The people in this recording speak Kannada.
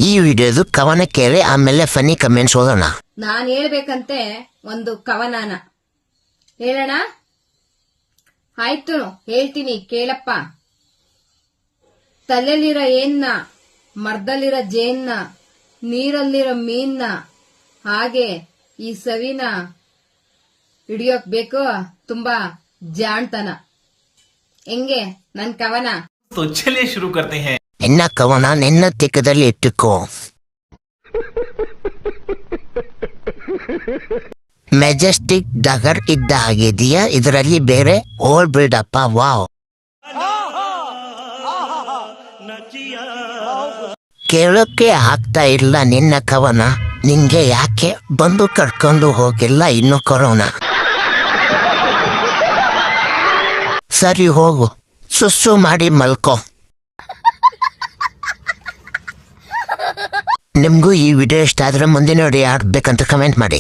ಈ ವಿಡಿಯೋದು ಕವನ ಕೇಳಿ ಆಮೇಲೆ ಫನಿ ಕಮೆಂಟ್ಸ್ ಓದೋಣ. ನಾನ್ ಹೇಳ್ಬೇಕಂತೆ ಒಂದು ಕವನನ ಹೇಳೋಣ. ಆಯ್ತು ಹೇಳ್ತೀನಿ ಕೇಳಪ್ಪ. ತಲೆಲಿರೋ ಏನ್ನ, ಮರದಲ್ಲಿರೋ ಜೇನ್ನ, ನೀರಲ್ಲಿರೋ ಮೀನ್ನ, ಹಾಗೆ ಈ ಸವಿನ ಹಿಡಿಯೋಕ್ ಬೇಕು ತುಂಬಾ ಜಾಣ್ತನ. ಹೆಂಗೆ ನನ್ ಕವನ? तो चलिए शुरू करते हैं. ನಿನ್ನ ಕವನ ನಿನ್ನ ತಿಕ್ಕದಲ್ಲಿ ಇಟ್ಟುಕೋ. ಮೆಜೆಸ್ಟಿಕ್ ಡಗರ್ ಇದ್ದ ಹಾಗಿದೆಯಾ, ಇದರಲ್ಲಿ ಬೇರೆ ಓಲ್ ಬಿಡಪ್ಪ. ವಾವ್, ಕೇಳೋಕೆ ಆಗ್ತಾ ಇಲ್ಲ ನಿನ್ನ ಕವನ. ನಿಂಗೆ ಯಾಕೆ ಬಂದು ಕರ್ಕೊಂಡು ಹೋಗಿಲ್ಲ ಇನ್ನು ಕೊರೋನಾ? ಸರಿ ಹೋಗು, ಸುಸ್ಸು ಮಾಡಿ ಮಲ್ಕೋ. ನಿಮಗೂ ಈ ವಿಡಿಯೋ ಇಷ್ಟ ಆದರೆ ಮುಂದಿನ ವಿಡಿಯೋ ಆಡ್ಬೇಕಂತ ಕಮೆಂಟ್ ಮಾಡಿ.